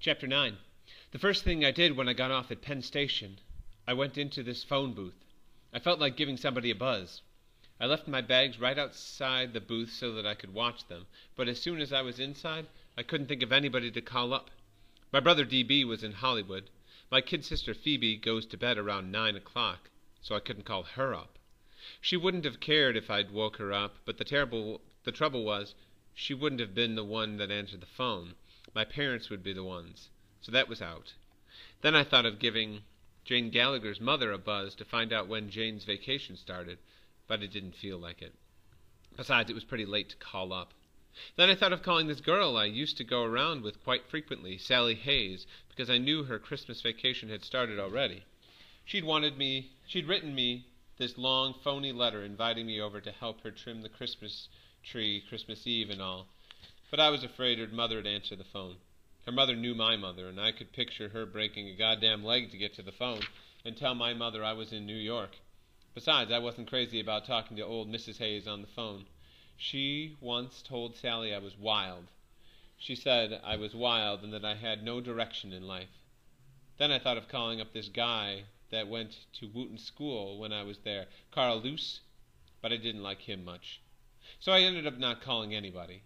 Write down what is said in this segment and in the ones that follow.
Chapter 9. The first thing I did when I got off at Penn Station, I went into this phone booth. I felt like giving somebody a buzz. I left my bags right outside the booth so that I could watch them, but as soon as I was inside, I couldn't think of anybody to call up. My brother D.B. was in Hollywood. My kid sister Phoebe goes to bed around 9 o'clock, so I couldn't call her up. She wouldn't have cared if I'd woke her up, but the trouble was, she wouldn't have been the one that answered the phone. My parents would be the ones, so that was out. Then I thought of giving Jane Gallagher's mother a buzz to find out when Jane's vacation started, but it didn't feel like it. Besides, it was pretty late to call up. Then I thought of calling this girl I used to go around with quite frequently, Sally Hayes, because I knew her Christmas vacation had started already. She'd written me this long, phony letter inviting me over to help her trim the Christmas tree Christmas Eve and all. But I was afraid her mother would answer the phone. Her mother knew my mother, and I could picture her breaking a goddamn leg to get to the phone and tell my mother I was in New York. Besides, I wasn't crazy about talking to old Mrs. Hayes on the phone. She once told Sally I was wild. She said I was wild and that I had no direction in life. Then I thought of calling up this guy that went to Wooten School when I was there, Carl Luce, but I didn't like him much. So I ended up not calling anybody.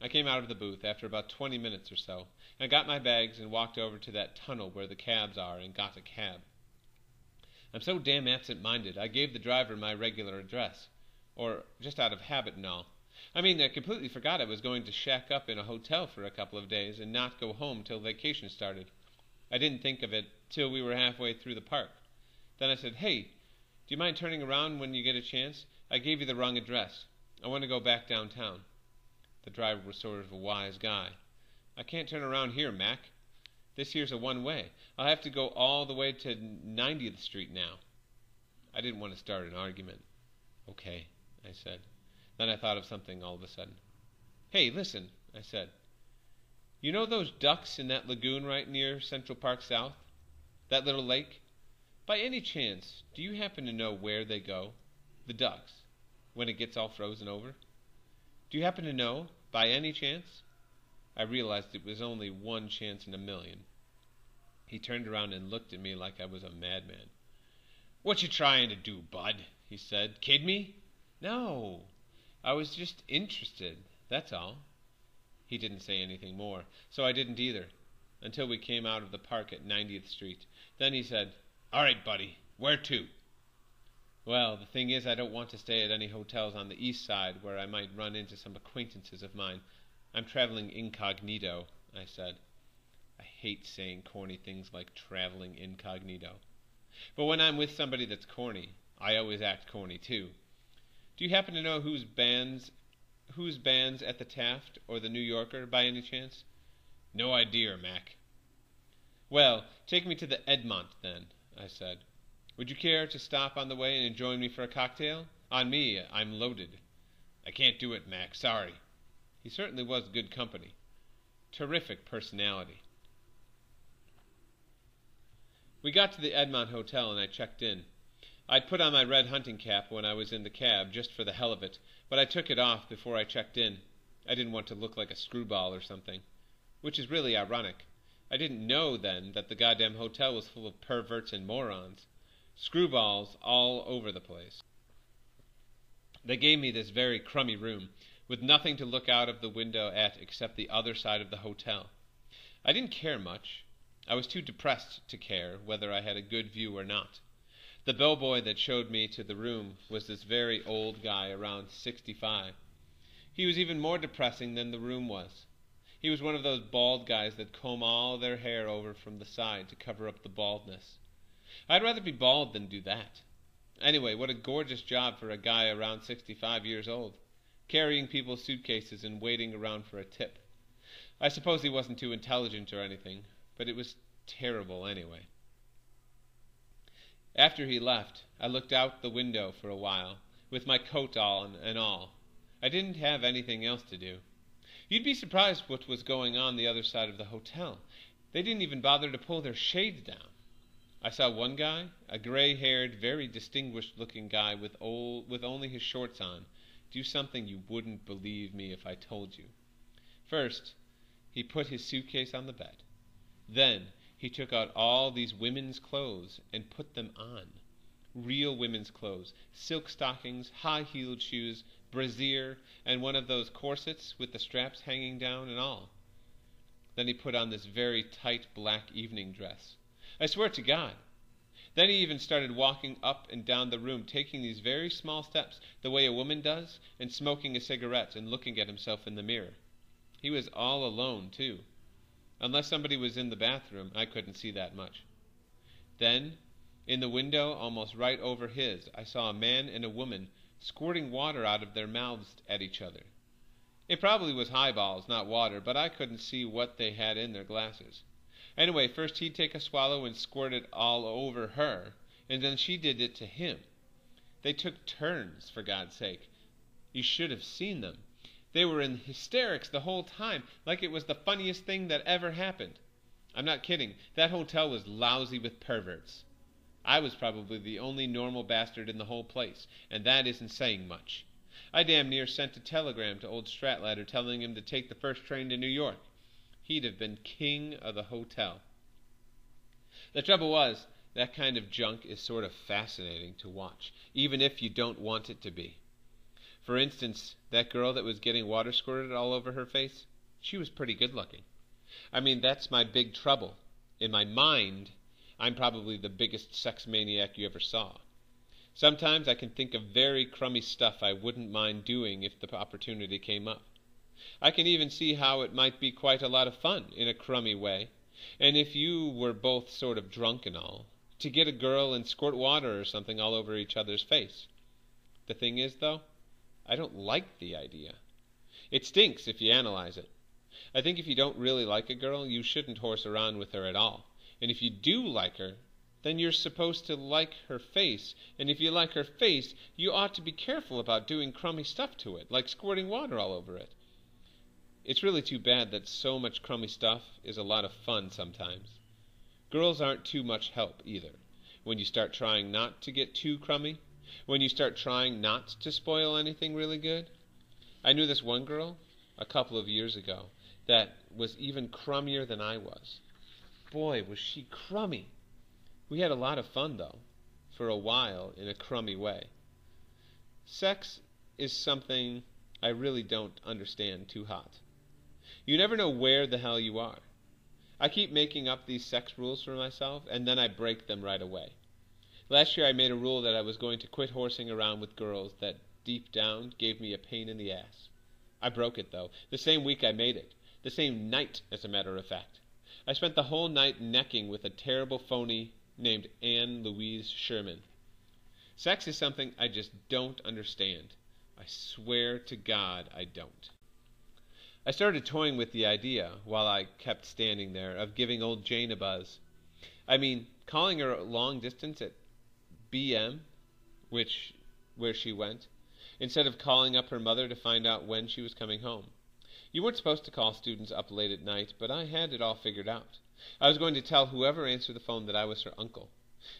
I came out of the booth after about 20 minutes or so, and I got my bags and walked over to that tunnel where the cabs are and got a cab. I'm so damn absent-minded, I gave the driver my regular address, or just out of habit and all. I completely forgot I was going to shack up in a hotel for a couple of days and not go home till vacation started. I didn't think of it till we were halfway through the park. Then I said, "Hey, do you mind turning around when you get a chance? I gave you the wrong address. I want to go back downtown." The driver was sort of a wise guy. "I can't turn around here, Mac. This here's a one-way. I'll have to go all the way to 90th Street now." I didn't want to start an argument. "Okay," I said. Then I thought of something all of a sudden. "Hey, listen," I said. "You know those ducks in that lagoon right near Central Park South? That little lake? By any chance, do you happen to know where they go? The ducks, when it gets all frozen over? Do you happen to know, by any chance?" I realized it was only one chance in a million. He turned around and looked at me like I was a madman. "What you trying to do, bud?" he said. "Kid me?" "No, I was just interested, that's all." He didn't say anything more, so I didn't either, until we came out of the park at 90th Street. Then he said, "All right, buddy, where to?" "Well, the thing is, I don't want to stay at any hotels on the east side where I might run into some acquaintances of mine. I'm traveling incognito," I said. I hate saying corny things like traveling incognito. But when I'm with somebody that's corny, I always act corny too. "Do you happen to know whose band's at the Taft or the New Yorker, by any chance?" "No idea, Mac." "Well, take me to the Edmont, then," I said. "Would you care to stop on the way and join me for a cocktail? On me, I'm loaded." "I can't do it, Mac. Sorry." He certainly was good company. Terrific personality. We got to the Edmont Hotel and I checked in. I'd put on my red hunting cap when I was in the cab, just for the hell of it, but I took it off before I checked in. I didn't want to look like a screwball or something. Which is really ironic. I didn't know then that the goddamn hotel was full of perverts and morons. Screwballs all over the place. They gave me this very crummy room, with nothing to look out of the window at except the other side of the hotel. I didn't care much. I was too depressed to care whether I had a good view or not. The bellboy that showed me to the room was this very old guy, around 65. He was even more depressing than the room was. He was one of those bald guys that comb all their hair over from the side to cover up the baldness. I'd rather be bald than do that. Anyway, what a gorgeous job for a guy around 65 years old, carrying people's suitcases and waiting around for a tip. I suppose he wasn't too intelligent or anything, but it was terrible anyway. After he left, I looked out the window for a while, with my coat on and all. I didn't have anything else to do. You'd be surprised what was going on the other side of the hotel. They didn't even bother to pull their shades down. I saw one guy, a gray-haired, very distinguished-looking guy with only his shorts on, do something you wouldn't believe me if I told you. First, he put his suitcase on the bed. Then he took out all these women's clothes and put them on. Real women's clothes, silk stockings, high-heeled shoes, brassiere, and one of those corsets with the straps hanging down and all. Then he put on this very tight black evening dress. I swear to God. Then he even started walking up and down the room, taking these very small steps, the way a woman does, and smoking a cigarette and looking at himself in the mirror. He was all alone, too. Unless somebody was in the bathroom, I couldn't see that much. Then, in the window almost right over his, I saw a man and a woman squirting water out of their mouths at each other. It probably was highballs, not water, but I couldn't see what they had in their glasses. Anyway, first he'd take a swallow and squirt it all over her, and then she did it to him. They took turns, for God's sake. You should have seen them. They were in hysterics the whole time, like it was the funniest thing that ever happened. I'm not kidding. That hotel was lousy with perverts. I was probably the only normal bastard in the whole place, and that isn't saying much. I damn near sent a telegram to old Stratladder telling him to take the first train to New York. He'd have been king of the hotel. The trouble was, that kind of junk is sort of fascinating to watch, even if you don't want it to be. For instance, that girl that was getting water squirted all over her face, she was pretty good looking. I mean, that's my big trouble. In my mind, I'm probably the biggest sex maniac you ever saw. Sometimes I can think of very crummy stuff I wouldn't mind doing if the opportunity came up. I can even see how it might be quite a lot of fun in a crummy way, and if you were both sort of drunk and all, to get a girl and squirt water or something all over each other's face. The thing is, though, I don't like the idea. It stinks if you analyze it. I think if you don't really like a girl, you shouldn't horse around with her at all. And if you do like her, then you're supposed to like her face. And if you like her face, you ought to be careful about doing crummy stuff to it, like squirting water all over it. It's really too bad that so much crummy stuff is a lot of fun sometimes. Girls aren't too much help either. When you start trying not to get too crummy, when you start trying not to spoil anything really good. I knew this one girl a couple of years ago that was even crummier than I was. Boy, was she crummy. We had a lot of fun, though, for a while in a crummy way. Sex is something I really don't understand too hot. You never know where the hell you are. I keep making up these sex rules for myself, and then I break them right away. Last year I made a rule that I was going to quit horsing around with girls that deep down gave me a pain in the ass. I broke it, though, the same week I made it. The same night, as a matter of fact. I spent the whole night necking with a terrible phony named Anne Louise Sherman. Sex is something I just don't understand. I swear to God I don't. I started toying with the idea, while I kept standing there, of giving old Jane a buzz. I mean, calling her long distance at BM, where she went, instead of calling up her mother to find out when she was coming home. You weren't supposed to call students up late at night, but I had it all figured out. I was going to tell whoever answered the phone that I was her uncle.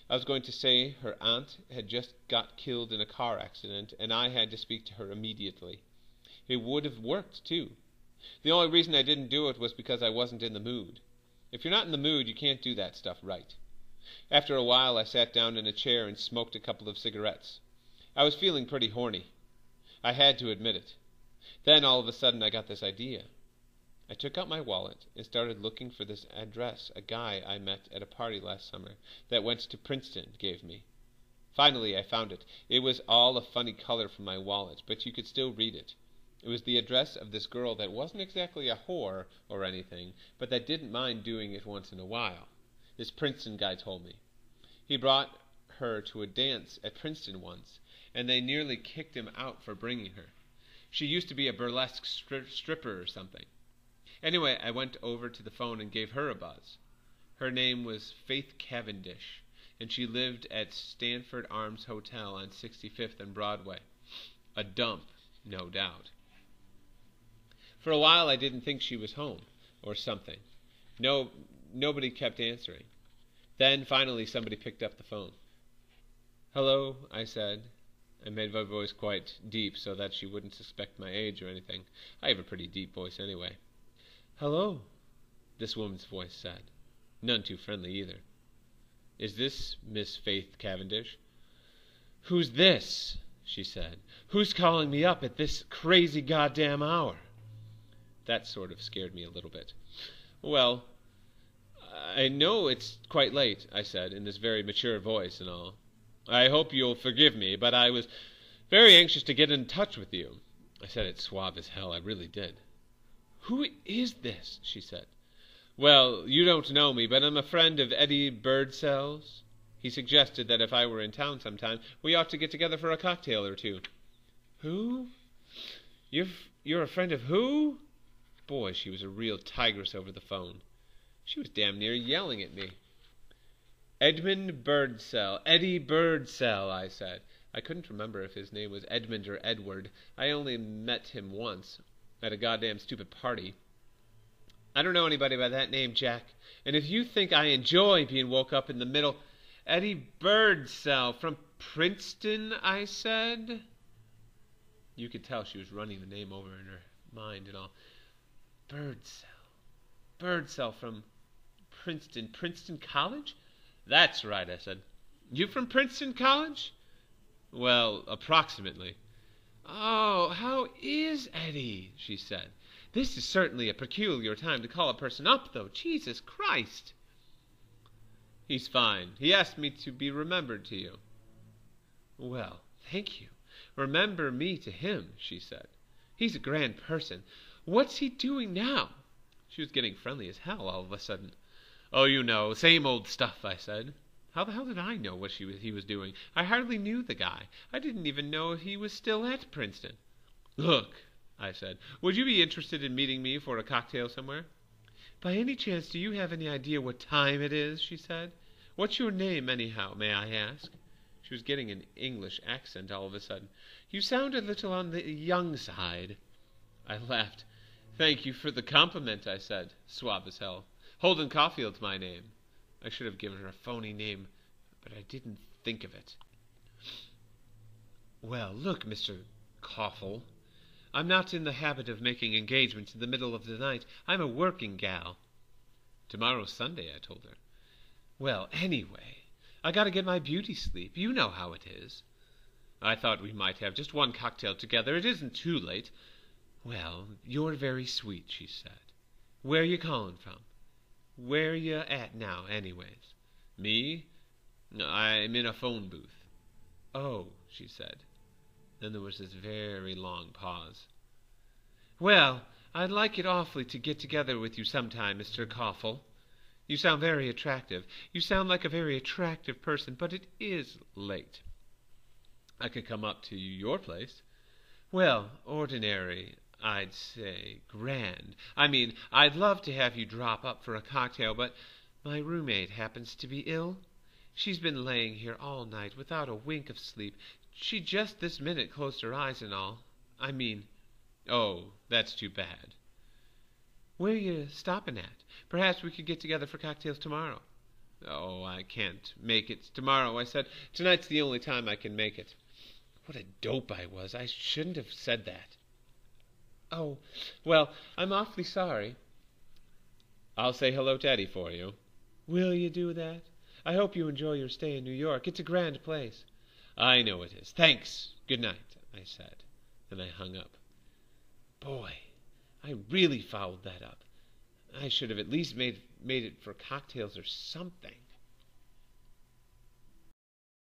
I was going to say her aunt had just got killed in a car accident, and I had to speak to her immediately. It would have worked, too. The only reason I didn't do it was because I wasn't in the mood. If you're not in the mood, you can't do that stuff right. After a while, I sat down in a chair and smoked a couple of cigarettes. I was feeling pretty horny. I had to admit it. Then, all of a sudden, I got this idea. I took out my wallet and started looking for this address a guy I met at a party last summer that went to Princeton gave me. Finally, I found it. It was all a funny color from my wallet, but you could still read it. It was the address of this girl that wasn't exactly a whore or anything, but that didn't mind doing it once in a while. This Princeton guy told me. He brought her to a dance at Princeton once, and they nearly kicked him out for bringing her. She used to be a burlesque stripper or something. Anyway, I went over to the phone and gave her a buzz. Her name was Faith Cavendish, and she lived at Stanford Arms Hotel on 65th and Broadway. A dump, no doubt. For a while I didn't think she was home, or something. Nobody kept answering. Then, finally, somebody picked up the phone. "Hello," I said. I made my voice quite deep so that she wouldn't suspect my age or anything. I have a pretty deep voice anyway. "Hello," this woman's voice said. None too friendly either. "Is this Miss Faith Cavendish?" "Who's this?" she said. "Who's calling me up at this crazy goddamn hour?" That sort of scared me a little bit. "Well, I know it's quite late," I said, in this very mature voice and all. "I hope you'll forgive me, but I was very anxious to get in touch with you." I said it suave as hell, I really did. "Who is this?" she said. "Well, you don't know me, but I'm a friend of Eddie Birdsell's. He suggested that if I were in town sometime, we ought to get together for a cocktail or two." "Who? You're a friend of who?" Boy, she was a real tigress over the phone. She was damn near yelling at me. "Edmund Birdsell. Eddie Birdsell," I said. I couldn't remember if his name was Edmund or Edward. I only met him once, at a goddamn stupid party. "I don't know anybody by that name, Jack. And if you think I enjoy being woke up in the middle—" "Eddie Birdsell, from Princeton," I said. You could tell she was running the name over in her mind and all. Birdsell from Princeton. Princeton College?" "That's right," I said. "You from Princeton College?" "Well, approximately." "Oh, how is Eddie?" she said. "This is certainly a peculiar time to call a person up, though. Jesus Christ!" "He's fine. He asked me to be remembered to you." "Well, thank you. Remember me to him," she said. "He's a grand person. What's he doing now?" She was getting friendly as hell all of a sudden. "Oh, you know, same old stuff," I said. How the hell did I know what he was doing? I hardly knew the guy. I didn't even know if he was still at Princeton. "Look," I said, "would you be interested in meeting me for a cocktail somewhere?" "By any chance do you have any idea what time it is?" she said. "What's your name, anyhow, may I ask?" She was getting an English accent all of a sudden. "You sound a little on the young side." I laughed. "Thank you for the compliment," I said, suave as hell. "Holden Caulfield's my name." I should have given her a phony name, but I didn't think of it. "Well, look, Mr. Caulfield, I'm not in the habit of making engagements in the middle of the night. I'm a working gal." "Tomorrow's Sunday," I told her. "Well, anyway, I gotta get my beauty sleep. You know how it is." "I thought we might have just one cocktail together. It isn't too late." "Well, you're very sweet," she said. "Where you calling from? Where you at now, anyways?" "Me? I'm in a phone booth." "Oh," she said. Then there was this very long pause. "Well, I'd like it awfully to get together with you sometime, Mr. Caulfield. You sound very attractive. You sound like a very attractive person, but it is late." "I could come up to your place." "Well, ordinary, I'd say grand. I mean, I'd love to have you drop up for a cocktail, but my roommate happens to be ill. She's been laying here all night without a wink of sleep. She just this minute closed her eyes and all. I mean—" "Oh, that's too bad." "Where you stopping at? Perhaps we could get together for cocktails tomorrow." "Oh, I can't make it tomorrow," I said. "Tonight's the only time I can make it." What a dope I was. I shouldn't have said that. "Oh, well, I'm awfully sorry." "I'll say hello to Eddie for you." "Will you do that? I hope you enjoy your stay in New York. It's a grand place." "I know it is. Thanks. Good night," I said. Then I hung up. Boy, I really fouled that up. I should have at least made it for cocktails or something.